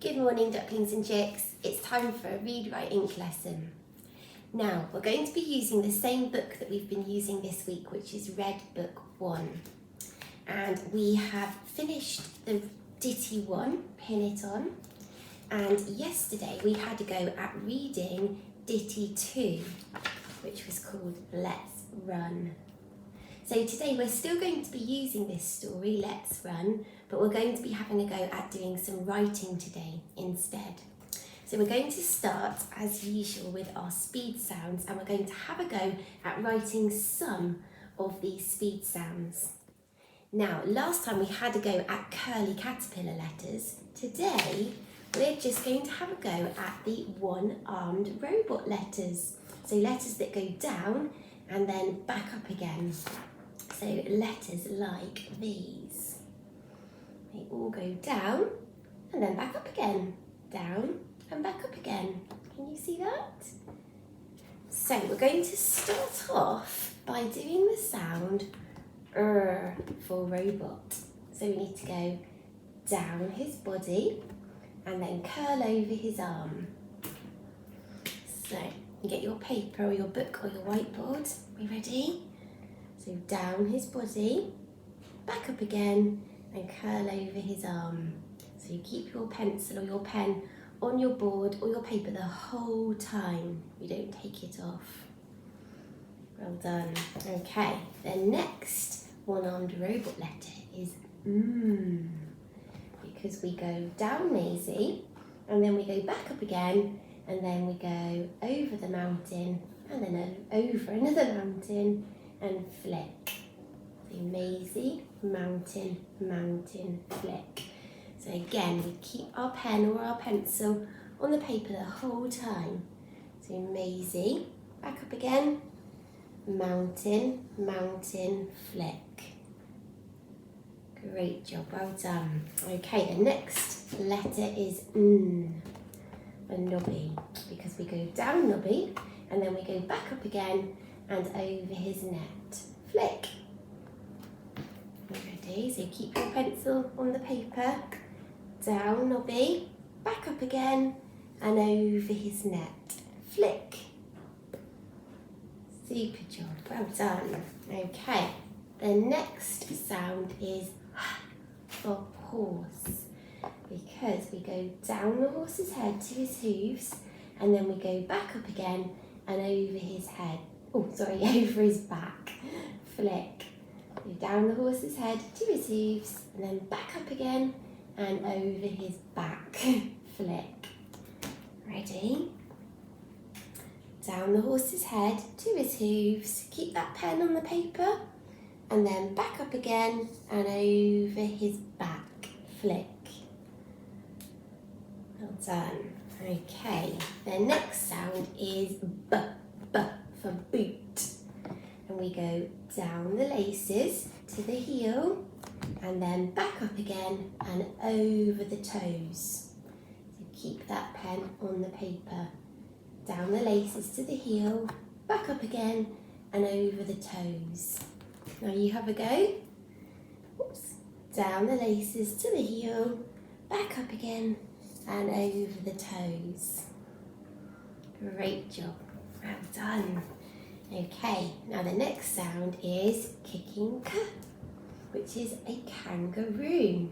Good morning, ducklings and chicks. It's time for a Read Write Ink lesson. Now, we're going to be using the same book that we've been using this week, which is Red Book 1. And we have finished the Ditty 1, Pin It On. And yesterday we had a go at reading Ditty 2, which was called Let's Run. So today we're still going to be using this story, Let's Run, but we're going to be having a go at doing some writing today instead. So we're going to start, as usual, with our speed sounds, and we're going to have a go at writing some of these speed sounds. Now, last time we had a go at curly caterpillar letters. Today, we're just going to have a go at the one-armed robot letters. So letters that go down and then back up again. So letters like these. They all go down and then back up again. Down and back up again. Can you see that? So we're going to start off by doing the sound for robot. So we need to go down his body and then curl over his arm. So you get your paper or your book or your whiteboard. Are we ready? So down his body, back up again and curl over his arm. So you keep your pencil or your pen on your board or your paper the whole time. You don't take it off. Well done. Okay, the next one-armed robot letter is because we go down Maisie and then we go back up again and then we go over the mountain and then over another mountain and flick. So Maisie, mountain, mountain, flick. So again, we keep our pen or our pencil on the paper the whole time. So Maisie, back up again, mountain, mountain, flick. Great job, well done. Okay, the next letter is N, for Nobby, because we go down Nobby and then we go back up again and over his net. Flick. Ready? So keep your pencil on the paper. Down Nobby, back up again and over his net. Flick. Super job, well done. Okay, the next sound is for horse, because we go down the horse's head to his hooves and then we go back up again and over his head. Over his back. Flick. Go down the horse's head to his hooves and then back up again and over his back. Flick. Ready? Down the horse's head to his hooves. Keep that pen on the paper and then back up again and over his back. Flick. Well done. Okay, the next sound is B for boot. And we go down the laces to the heel and then back up again and over the toes. So keep that pen on the paper. Down the laces to the heel, back up again and over the toes. Now you have a go. Oops. Down the laces to the heel, back up again and over the toes. Great job. Well done. Okay, now the next sound is kicking k, which is a kangaroo.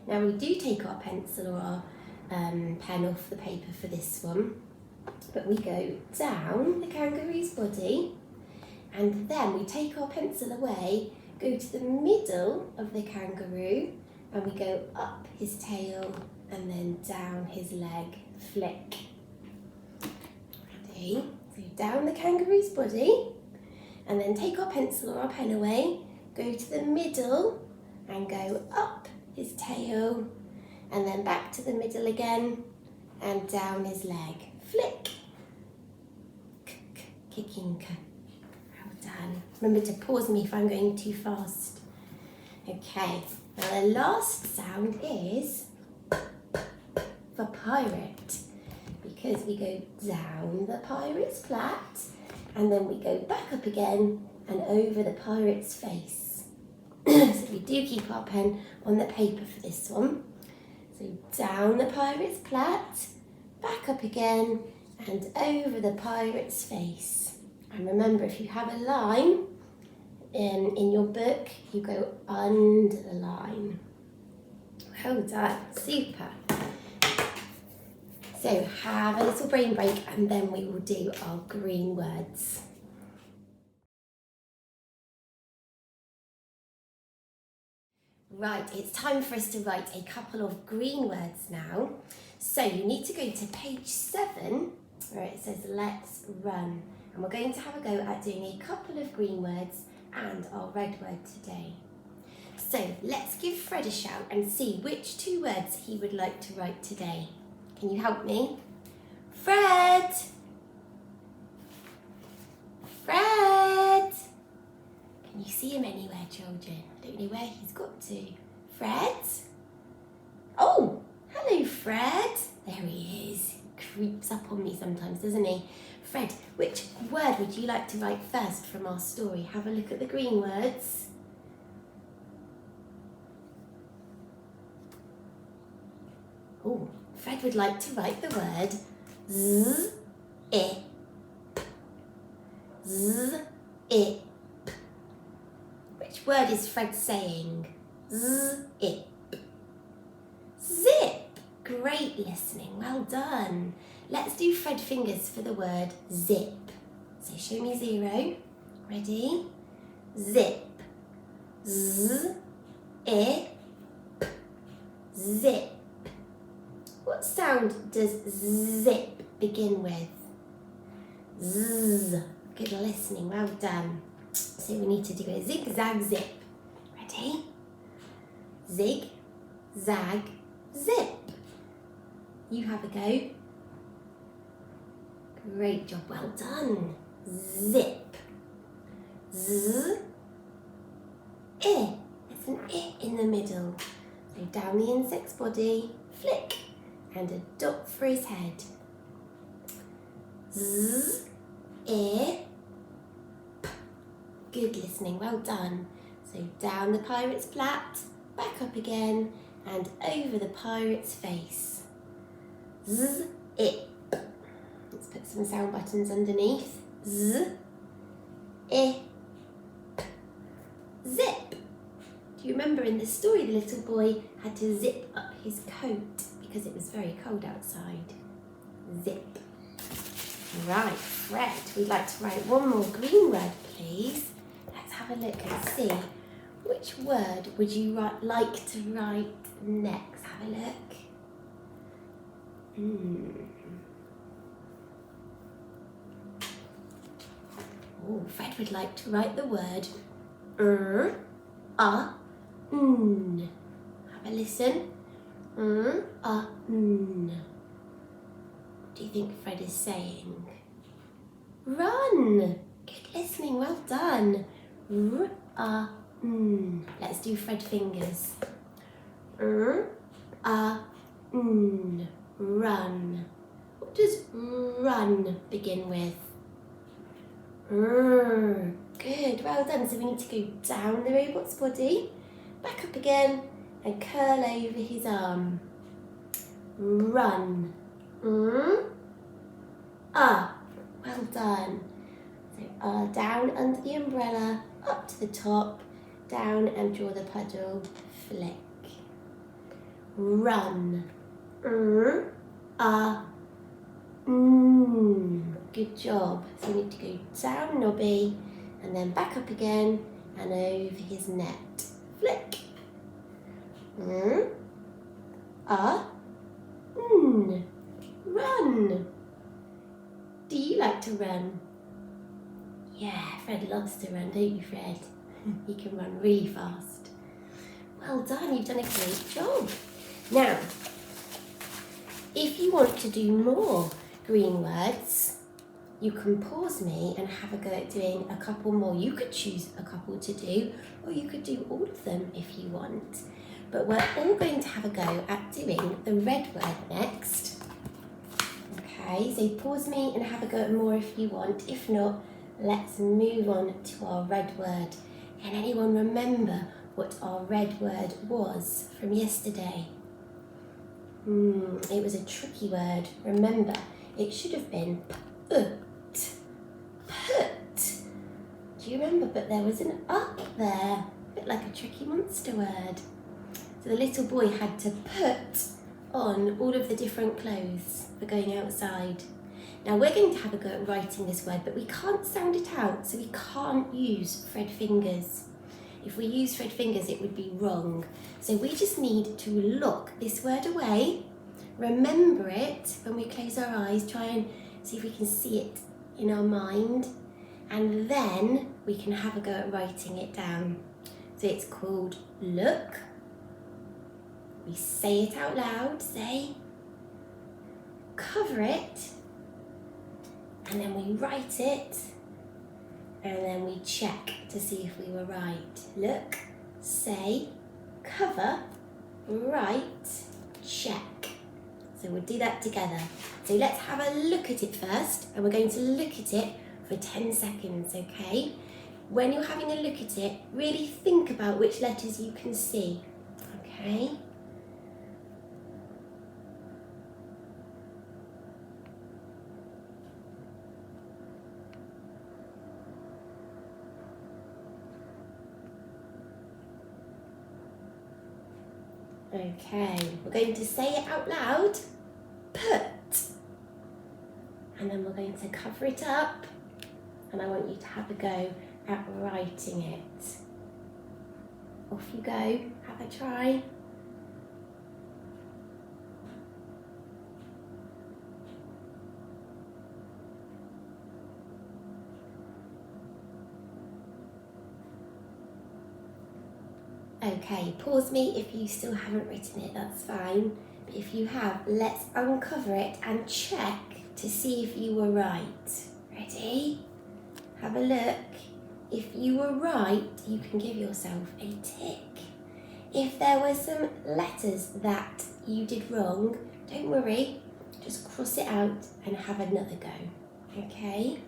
Now we do take our pencil or our pen off the paper for this one, but we go down the kangaroo's body and then we take our pencil away, go to the middle of the kangaroo and we go up his tail and then down his leg. Flick. Ready? So down the kangaroo's body and then take our pencil or our pen away, go to the middle and go up his tail and then back to the middle again and down his leg. Flick. Kicking. Well done. Remember to pause me if I'm going too fast. Okay, now the last sound is for pirate, because we go down the pirate's plat and then we go back up again and over the pirate's face. So we do keep our pen on the paper for this one. So down the pirate's plat, back up again, and over the pirate's face. And remember, if you have a line in your book, you go under the line. Well done, super. So have a little brain break and then we will do our green words. Right, it's time for us to write a couple of green words now. So you need to go to page 7 where it says let's run. And we're going to have a go at doing a couple of green words and our red word today. So let's give Fred a shout and see which 2 words he would like to write today. Can you help me? Fred! Fred! Can you see him anywhere, children? I don't know where he's got to. Fred? Oh, hello, Fred. There he is. He creeps up on me sometimes, doesn't he? Fred, which word would you like to write first from our story? Have a look at the green words. Oh, Fred would like to write the word zip. Zip. Which word is Fred saying? Zip. Zip. Great listening. Well done. Let's do Fred fingers for the word zip. So show me 0. Ready? Zip. Zip. Zip. What sound does zip begin with? Z. Good listening. Well done. So we need to do a zig, zag, zip. Ready? Zig, zag, zip. You have a go. Great job. Well done. Zip. Z. I. There's an I in the middle. So down the insect's body. Flick. And a dot for his head. Z. I. Good listening, well done. So down the pirate's plat, back up again, and over the pirate's face. Zip. Let's put some sound buttons underneath. Zip. Zip. Do you remember in the story the little boy had to zip up his coat because it was very cold outside? Zip. Right, Fred, we'd like to write one more green word, please. Let's have a look and see. Which word would you like to write next? Have a look. Oh, Fred would like to write the word Have a listen. What do you think Fred is saying? Run! Good listening, well done. Let's do Fred fingers. Run. What does run begin with? Good, well done. So we need to go down the robot's body, back up again, and curl over his arm. Run. Well done. So down under the umbrella, up to the top, down and draw the puddle, flick. Run. Good job. So we need to go down Nobby and then back up again and over his net. Flick. Run. Do you like to run? Yeah, Fred loves to run, don't you, Fred? He can run really fast. Well done, you've done a great job. Now, if you want to do more green words, you can pause me and have a go at doing a couple more. You could choose a couple to do, or you could do all of them if you want. But we're all going to have a go at doing the red word next. Okay, so pause me and have a go at more if you want. If not, let's move on to our red word. Can anyone remember what our red word was from yesterday? It was a tricky word. Remember, it should have been put. Put. Do you remember? But there was an up there. A bit like a tricky monster word. So the little boy had to put on all of the different clothes for going outside. Now we're going to have a go at writing this word, but we can't sound it out, so we can't use Fred fingers. If we use Fred fingers, it would be wrong. So we just need to lock this word away, remember it when we close our eyes, try and see if we can see it in our mind, and then we can have a go at writing it down. So it's called look. We say it out loud, say, cover it, and then we write it, and then we check to see if we were right. Look, say, cover, write, check. So we'll do that together. So let's have a look at it first, and we're going to look at it for 10 seconds, okay? When you're having a look at it, really think about which letters you can see, okay? Okay, we're going to say it out loud, put, and then we're going to cover it up, and I want you to have a go at writing it. Off you go, have a try. Okay, pause me if you still haven't written it, that's fine. But if you have, let's uncover it and check to see if you were right. Ready? Have a look. If you were right, you can give yourself a tick. If there were some letters that you did wrong, don't worry, just cross it out and have another go. Okay?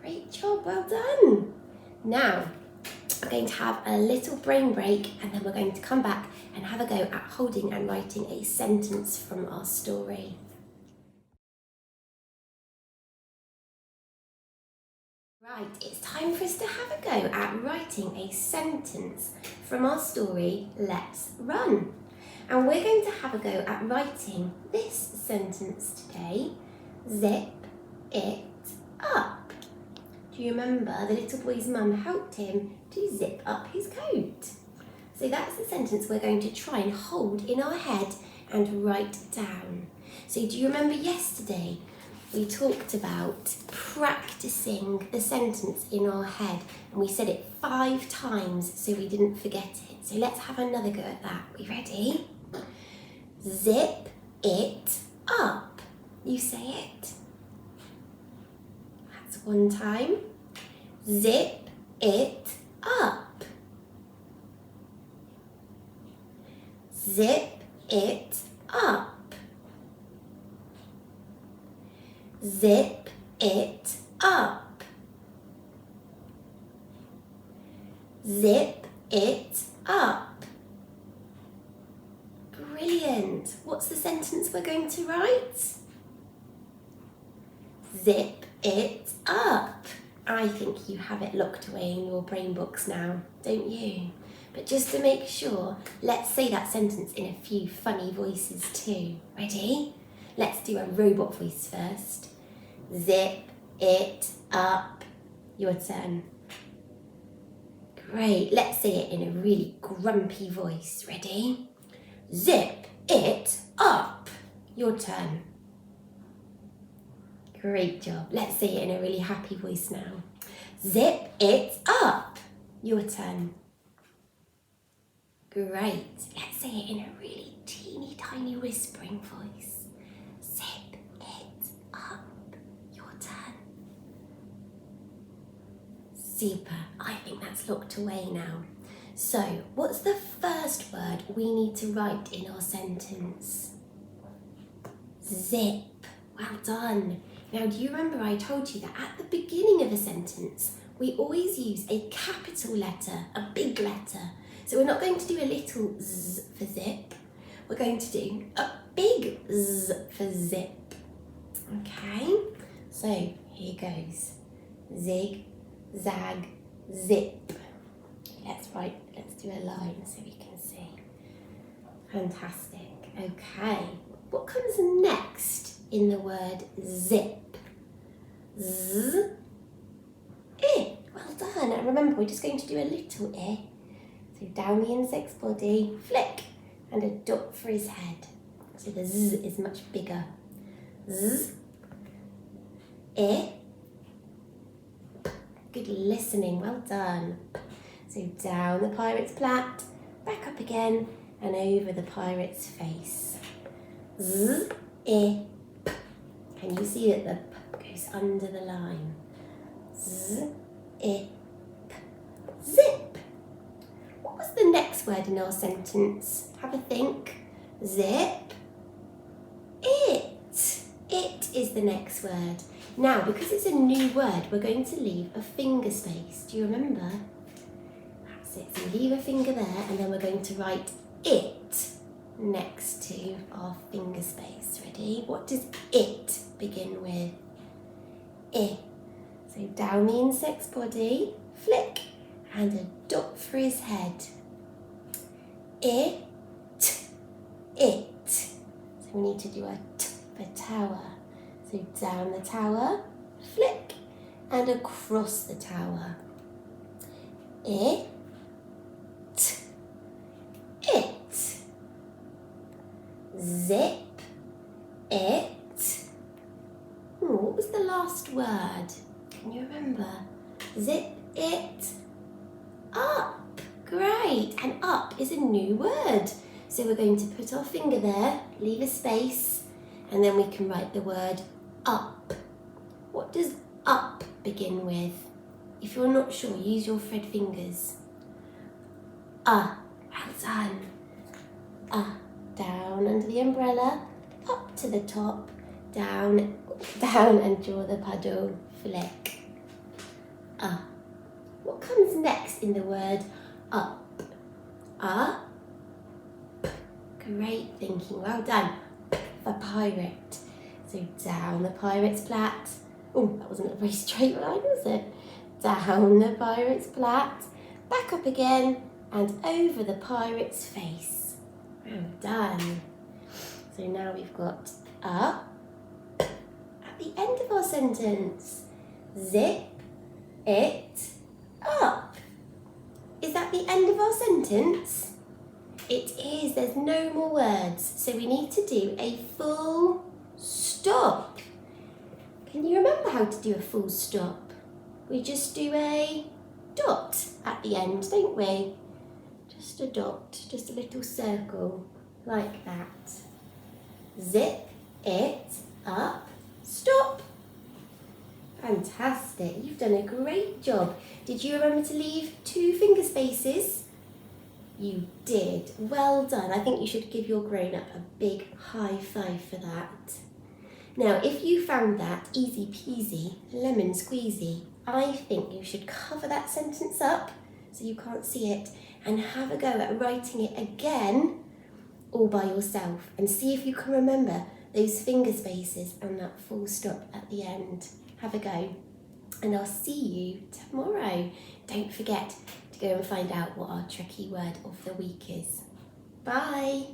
Great job, well done. Now, we're going to have a little brain break, and then we're going to come back and have a go at holding and writing a sentence from our story. Right, it's time for us to have a go at writing a sentence from our story, Let's Run. And we're going to have a go at writing this sentence today, zip it up. Do you remember the little boy's mum helped him to zip up his coat? So that's the sentence we're going to try and hold in our head and write down. So do you remember yesterday we talked about practicing the sentence in our head, and we said it 5 times so we didn't forget it. So let's have another go at that. We ready? Zip it up. You say it. That's 1 time. Zip it up. Zip it up. Zip it up. Zip it up. Brilliant. What's the sentence we're going to write? Zip it up. I think you have it locked away in your brain box now, don't you? But just to make sure, let's say that sentence in a few funny voices too. Ready? Let's do a robot voice first. Zip it up. Your turn. Great, let's say it in a really grumpy voice. Ready? Zip it up. Your turn. Great job. Let's say it in a really happy voice now. Zip it up. Your turn. Great. Let's say it in a really teeny tiny whispering voice. Zip it up. Your turn. Super. I think that's locked away now. So, what's the first word we need to write in our sentence? Zip. Well done. Now, do you remember I told you that at the beginning of a sentence, we always use a capital letter, a big letter. So we're not going to do a little z for zip. We're going to do a big Z for zip. Okay, so here goes. Zig, zag, zip. Let's do a line so we can see. Fantastic. Okay, what comes next in the word zip? Z, I. Well done. And remember, we're just going to do a little I. So down the insect's body, flick, and a dot for his head. So the Z is much bigger. Z, I. Good listening, well done. So down the pirate's plat, back up again, and over the pirate's face. Z, I, P. Can you see that the P goes under the line? Z, I, P. Zip. What was the next word in our sentence? Have a think. Zip. It. It is the next word. Now, because it's a new word, we're going to leave a finger space. Do you remember? That's it. So leave a finger there, and then we're going to write it next to our finger space. Ready? What does it begin with? I. So down the insect's body, flick, and a dot for his head. It. It. So we need to do a T for tower. So down the tower, flick, and across the tower. It. It. Zip. It. What was the last word? Can you remember? Zip it. Up. Great. And up is a new word. So we're going to put our finger there, leave a space, and then we can write the word up. What does up begin with? If you're not sure, use your thread fingers. Well done. Down under the umbrella, up to the top, down and draw the puddle, flick. What comes next in the word up? Great thinking, well done. For pirate. So down the pirate's plat. Oh, that wasn't a very straight line, was it? Down the pirate's plat, back up again, and over the pirate's face. Well done. So now we've got at the end of our sentence. Zip it up. Is that the end of our sentence? It is. There's no more words. So we need to do a full stop. Can you remember how to do a full stop? We just do a dot at the end, don't we? Just a dot, just a little circle, like that. Zip it up, stop. Fantastic, you've done a great job. Did you remember to leave 2 finger spaces? You did, well done. I think you should give your grown-up a big high five for that. Now, if you found that easy peasy, lemon squeezy, I think you should cover that sentence up so you can't see it and have a go at writing it again all by yourself and see if you can remember those finger spaces and that full stop at the end. Have a go, and I'll see you tomorrow. Don't forget to go and find out what our tricky word of the week is. Bye.